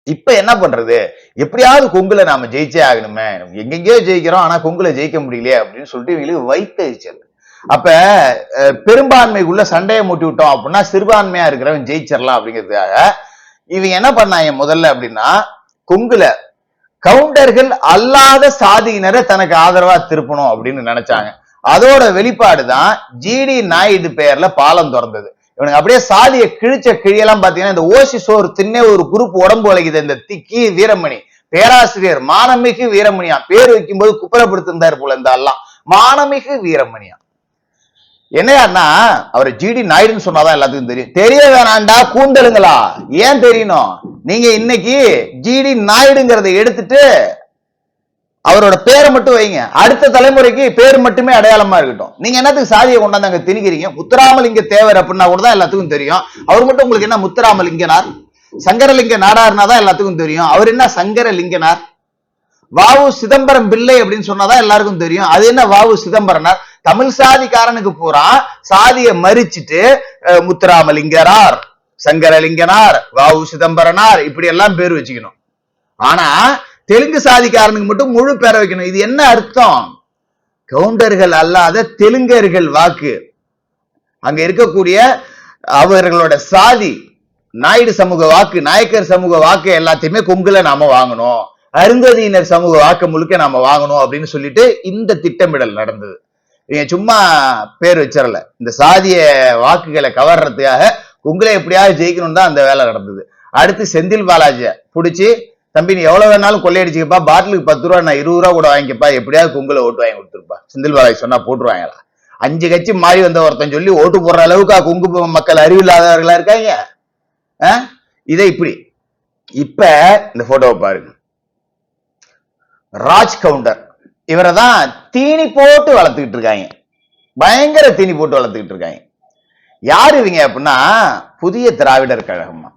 இப்ப என்ன பண்றது? எப்படியாவது கொங்குல நாம ஜெயிச்சே ஆகணுமே, எங்கெங்கயோ ஜெயிக்கிறோம், ஆனா கொங்குல ஜெயிக்க முடியலையே அப்படின்னு சொல்லிட்டு இவங்களுக்கு வைத்தறிச்சல். அப்ப பெரும்பான்மைக்குள்ள சண்டையை மூட்டி விட்டோம் அப்படின்னா சிறுபான்மையா இருக்கிறவன் ஜெயிச்சிடலாம் அப்படிங்கிறதுக்காக இவங்க என்ன பண்ணாங்க முதல்ல அப்படின்னா, கொங்குல கவுண்டர்கள் அல்லாத சாதியினரை தனக்கு ஆதரவா திருப்பணும் அப்படின்னு நினைச்சாங்க. அதோட வெளிப்பாடுதான் ஜிடி நாயுடு பெயர்ல பாலம் திறந்தது. இவனுக்கு அப்படியே சாதியை கிழிச்ச கிழியெல்லாம் பாத்தீங்கன்னா, இந்த ஓசி சோறு தின்னே ஒரு குரூப் உடம்பு வளைக்குது. இந்த திக்கி வீரமணி பேராசிரியர் மானமிகு வீரமணியா பேர் வைக்கும் போது குப்புறப்படுத்திருந்தாரு போல. இந்த எல்லாம் மானமிகு வீரமணியா என்னையாருன்னா, அவர் ஜிடி நாயுடுன்னு சொன்னாதான் எல்லாத்துக்கும் தெரியும். தெரிய வேணாண்டா கூந்தலுங்களா, ஏன் தெரியணும்? நீங்க இன்னைக்கு ஜிடி நாயுடுங்கிறத எடுத்துட்டு அவரோட பேரை மட்டும் வைங்க, அடுத்த தலைமுறைக்கு பேர் மட்டுமே அடையாளமா இருக்கட்டும். நீங்க என்னத்துக்கு சாதியை கொண்டாந்து அங்க திணிக்கிறீங்க? முத்துராமலிங்க தேவர் அப்படின்னா கூட தான் எல்லாத்துக்கும் தெரியும். அவர் மட்டும் உங்களுக்கு என்ன முத்துராமலிங்கனார்? சங்கரலிங்க நாடார்னா தான் எல்லாத்துக்கும் தெரியும். அவர் என்ன சங்கரலிங்கனார்? வாவு சிதம்பரம் பிள்ளை அப்படின்னு சொன்னாதான் எல்லாருக்கும் தெரியும். அது என்ன வாவு சிதம்பரனார்? தமிழ் சாதிக்காரனுக்கு பூரா சாதியை மறிச்சிட்டு முத்துராமலிங்கனார், சங்கரலிங்கனார், வாவு சிதம்பரனார் இப்படி எல்லாம் பேர் வச்சுக்கணும். ஆனா தெலுங்கு சாதிக்காரனுக்கு மட்டும் முழு பேரை வைக்கணும். இது என்ன அர்த்தம்? கவுண்டர்கள் அல்லாத தெலுங்கர்கள் வாக்கு, அங்க இருக்கக்கூடிய அவர்களோட சாதி நாயுடு சமூக வாக்கு, நாயக்கர் சமூக வாக்கு எல்லாத்தையுமே கொங்குல நாம வாங்கணும், அருந்ததியினர் சமூக வாக்கு முழுக்க நாம வாங்கணும் அப்படின்னு சொல்லிட்டு இந்த திட்டமிடல் நடந்தது. இவங்க சும்மா பேர் வச்சிடல, இந்த சாதிய வாக்குகளை கவர்றதுக்காக கொங்குல எப்படியாவது ஜெயிக்கணும் தான் அந்த வேலை நடந்தது. அடுத்து செந்தில் பாலாஜிய பிடிச்சி, தம்பி நீ எவ்வளவு வேணாலும் கொள்ளையடிச்சுக்கப்பா, பாட்டிலுக்கு 10 ரூபா, நான் 20 ரூபா கூட வாங்கிக்கப்பா, எப்படியாவது கொங்குல ஓட்டு வாங்கி கொடுத்துருப்பா. செந்தில் பாலாஜி சொன்னா போட்டுருவாங்களா? 5 கட்சி மாறி வந்த ஒருத்தன் சொல்லி ஓட்டு போடுற அளவுக்கு கொங்கு மக்கள் அறிவில்லாதவர்களா இருக்காங்க. இதை இப்படி. இப்ப இந்த போட்டோவை பாருங்க. ராஜ் கவுண்டர் இவரை தான் தீனி போட்டு வளர்த்துக்கிட்டு இருக்காங்க, பயங்கர தீனி போட்டு வளர்த்துக்கிட்டு இருக்காங்க. யாரு இவங்க அப்படின்னா, புதிய திராவிடர் கழகமா.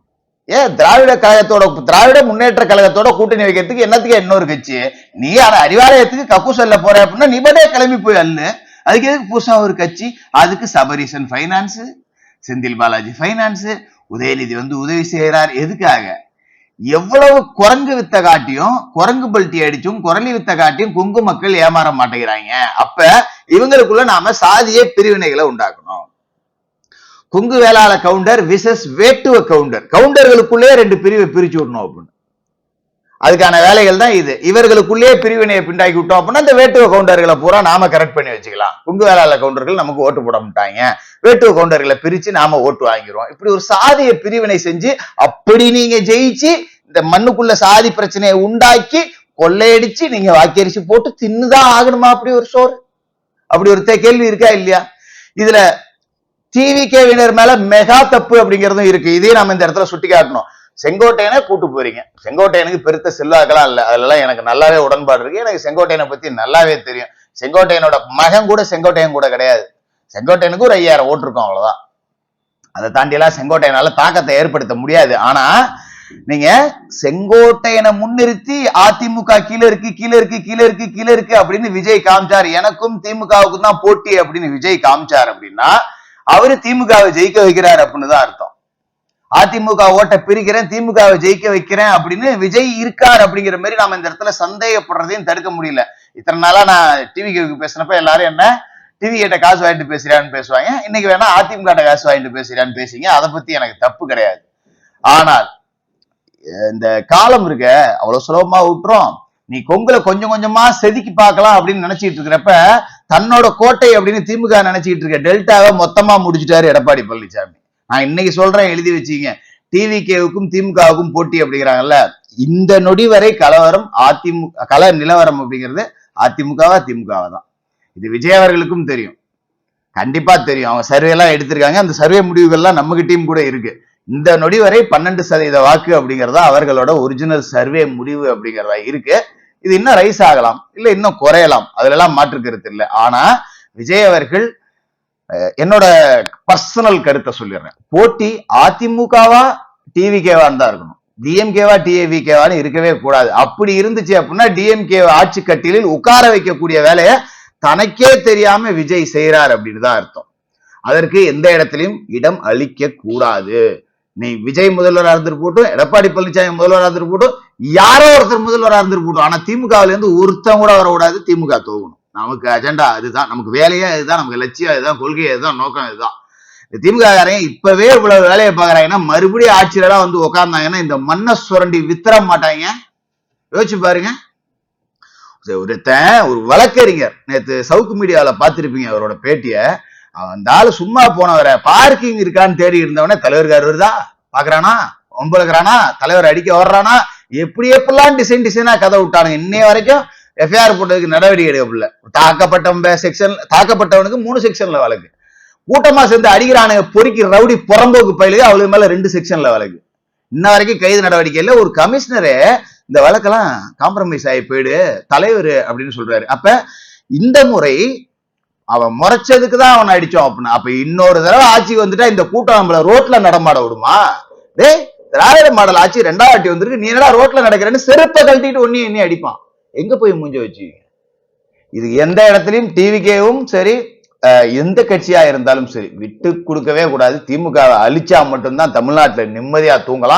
திராவிட கழகத்தோட, திராவிட முன்னேற்ற கழகத்தோட கூட்டணி வைக்கிறதுக்கு என்னத்துக்கு இன்னொரு கட்சி? நீ ஆனா அறிவாலயத்துக்கு கக்கு சொல்ல போற அப்படின்னா நீ படே கிளம்பி போய் அல்லு. அதுக்கு எதுக்கு புதுசா ஒரு கட்சி? அதுக்கு சபரீசன் பைனான்ஸ், செந்தில் பாலாஜி பைனான்ஸ், உதயநிதி வந்து உதவி செய்யறார். எதுக்காக? எவ்வளவு குரங்கு வித்த காட்டியும், குரங்கு பல்ட்டி அடிச்சும், குரலி வித்த காட்டியும் கொங்கு மக்கள் ஏமாற மாட்டேங்கிறாங்க. அப்ப இவங்களுக்குள்ள நாம சாதிய பிரிவினைகளை உண்டாக்கணும். கொங்கு வேளாள கவுண்டர் விசஸ் வேட்டுவ கவுண்டர், கவுண்டர்களுக்குள்ளே 2 பிரிவை பிரிச்சு விடணும் அப்படின்னு. அதுக்கான வேலைகள் தான் இது. இவர்களுக்குள்ளே பிரிவினையை பிண்டாக்கி விட்டோம் அப்படின்னா இந்த வேட்டுவ கவுண்டர்களை பூரா நாம கரெக்ட் பண்ணி வச்சுக்கலாம். கொங்கு வேளாள கவுண்டர்கள் நமக்கு ஓட்டு போட மாட்டாங்க, வேட்டுவ கவுண்டர்களை பிரிச்சு நாம ஓட்டு வாங்கிடுவோம். இப்படி ஒரு சாதிய பிரிவினை செஞ்சு அப்படி நீங்க ஜெயிச்சு இந்த மண்ணுக்குள்ள சாதி பிரச்சனையை உண்டாக்கி கொள்ளையடிச்சு நீங்க வாக்கரிசி போட்டு தின்னுதான் ஆகணுமா அப்படி ஒரு சோறு? அப்படி ஒரு கேள்வி இருக்கா இல்லையா? இதுல டிவிகேவினர் மேல மெகா தப்பு அப்படிங்கிறதும் இருக்கு. இதையும் நம்ம இந்த இடத்துல சுட்டி காட்டணும். செங்கோட்டையனை கூட்டு போறீங்க, செங்கோட்டையனுக்கு பெருத்த செல்வாக்கெல்லாம் இல்ல, அதெல்லாம் எனக்கு நல்லாவே உடன்பாடு இருக்கு. எனக்கு செங்கோட்டையனை பத்தி நல்லாவே தெரியும். செங்கோட்டையனோட மகன் கூட செங்கோட்டையன் கூட கிடையாது. செங்கோட்டையனுக்கு ஒரு 5000 ஓட்டு இருக்கும், அவ்வளவுதான். அதை தாண்டி எல்லாம் செங்கோட்டையனால தாக்கத்தை ஏற்படுத்த முடியாது. ஆனா நீங்க செங்கோட்டையனை முன்னிறுத்தி அதிமுக கீழே இருக்கு கீழே இருக்கு கீழே இருக்கு கீழே இருக்கு அப்படின்னு விஜய் காமிச்சார். எனக்கும் திமுகவுக்கும் தான் போட்டி அப்படின்னு விஜய் காமிச்சார் அப்படின்னா அவரு திமுகவை ஜெயிக்க வைக்கிறார் அப்படின்னு தான் அர்த்தம். அதிமுக ஓட்டை பிரிக்கிறேன், திமுகவை ஜெயிக்க வைக்கிறேன் அப்படின்னு விஜய் இருக்கார் அப்படிங்கிற மாதிரி நாம இந்த இடத்துல சந்தேகப்படுறதையும் தடுக்க முடியல. இத்தனை நாளா நான் டிவிக்கு பேசினப்ப எல்லாரும் என்ன டிவி கிட்ட காசு வாங்கிட்டு பேசுறான்னு பேசுவாங்க, இன்னைக்கு வேணா அதிமுக காசு வாங்கிட்டு பேசுறான்னு பேசிங்க, அதை பத்தி எனக்கு தப்பு கிடையாது. ஆனால் இந்த காலம் இருக்க அவ்வளவு சுலபமா விட்டுரும். நீ கொங்குல கொஞ்சம் கொஞ்சமா செதுக்கி பார்க்கலாம் அப்படின்னு நினைச்சிட்டு இருக்கிறப்ப தன்னோட கோட்டை அப்படின்னு திமுக நினைச்சிட்டு இருக்க டெல்டாவை மொத்தமா முடிச்சுட்டாரு எடப்பாடி பழனிசாமி. நான் இன்னைக்கு சொல்றேன், எழுதி வச்சுங்க. டிவிகேவுக்கும் திமுகவுக்கும் போட்டி அப்படிங்கிறாங்கல்ல, இந்த நொடி வரை கலவரம் அதிமுக கல நிலவரம் அப்படிங்கிறது அதிமுகவா திமுகவா தான். இது விஜய் அவர்களுக்கும் தெரியும், கண்டிப்பா தெரியும். அவங்க சர்வே எல்லாம் எடுத்திருக்காங்க, அந்த சர்வே முடிவுகள்லாம் நம்ம கிட்டயும் கூட இருக்கு. இந்த நொடி வரை 12% வாக்கு அப்படிங்கறதா அவர்களோட ஒரிஜினல் சர்வே முடிவு அப்படிங்கறதா இருக்கு. இது இன்னும் ரைஸ் ஆகலாம், இல்ல இன்னும் குறையலாம், அதுல எல்லாம் மாற்று கருத்து இல்லை. ஆனா விஜய் அவர்கள், என்னோட பர்சனல் கருத்தை சொல்லிடுறேன், போட்டி அதிமுகவா டிவிகேவா தான் இருக்கணும், டிஎம்கேவா டிஏவிகேவான்னு இருக்கவே கூடாது. அப்படி இருந்துச்சு அப்படின்னா டிஎம்கே ஆட்சி கட்டிலில் உட்கார வைக்கக்கூடிய வேலையை தனக்கே தெரியாம விஜய் செய்யறார் அப்படின்னு தான் அர்த்தம். அதற்கு எந்த இடத்திலையும் இடம் அளிக்க கூடாது. நீ விஜய் முதல்வராக இருந்துட்டு போட்டும், எடப்பாடி பழனிசாமி முதல்வராக இருந்துட்டு போட்டும், யாரோ ஒருத்தர் முதல்வராக இருந்துட்டு போட்டும். ஆனா திமுகவில இருந்து ஒருத்தன் கூட வரக்கூடாது. திமுக தோகணும். நமக்கு அஜெண்டா அதுதான், நமக்கு வேலையே இதுதான், நமக்கு லட்சியம் இதுதான், கொள்கை இதுதான், நோக்கம் இதுதான். திமுக காரங்க இப்பவே இவ்வளவு வேலையை பாக்குறாங்கன்னா மறுபடியும் ஆட்சியில வந்து உட்கார்ந்தாங்கன்னா இந்த மண்ணை சுரண்டி வித்தர மாட்டாங்க. யோசிச்சு பாருங்க. ஒரு வழக்கறிஞர் நேத்து சவுக்கு மீடியாவில பாத்திருப்பீங்க அவரோட பேட்டிய. அந்த ஆளு சும்மா போனவரை பார்க்கிங் இருக்கான்னு தேடி இருந்தவனே தலைவர்கார் வருதா பாக்குறானா, ஒம்பளுக்குறானா, தலைவர் அடிக்க வர்றானா, எப்படியெல்லாம் டிசைனா கதை விட்டானுங்க. இன்னைய வரைக்கும் எஃப்ஐஆர் போட்டதுக்கு நடவடிக்கை எடுக்கல. தாக்கப்பட்டவனுக்கு 3 செக்ஷன்ல வழக்கு. கூட்டமா சேர்ந்து அடிக்கிறானுங்க பொறுக்கி ரவுடி புறம்போக்கு பயிலுக்கு அவளுக்கு மேல 2 செக்ஷன்ல வழக்கு. இன்ன வரைக்கும் கைது நடவடிக்கை இல்ல. ஒரு கமிஷனரே இந்த வழக்கெல்லாம் காம்ப்ரமைஸ் ஆகி போயிடு தலைவர் அப்படின்னு சொல்றாரு. அப்ப இந்த முறை அவன் முறைச்சதுக்கு தான் அவன் அடிச்சோம் அப்படின்னா, அப்ப இன்னொரு தடவை ஆட்சி வந்துட்டா இந்த கூட்டம் நம்மள ரோட்ல நடமாட விடுமா? டேய், திராவிட மாடல் ஆட்சி 2வது வாட்டி வந்திருக்கு, நீ என்னடா ரோட்ல நடக்கிறேன்னு செருப்பை கழட்டிட்டு ஒன்னி அடிப்பான். எங்க போய் மூஞ்ச வச்சு? இது எந்த இடத்துலயும் டிவிகேவும் சரி, எந்த கட்சியா இருந்தாலும் சரி விட்டு கொடுக்கவே கூடாது. திமுகவை அழிச்சா மட்டும்தான் தமிழ்நாட்டுல நிம்மதியா தூங்கலாம்.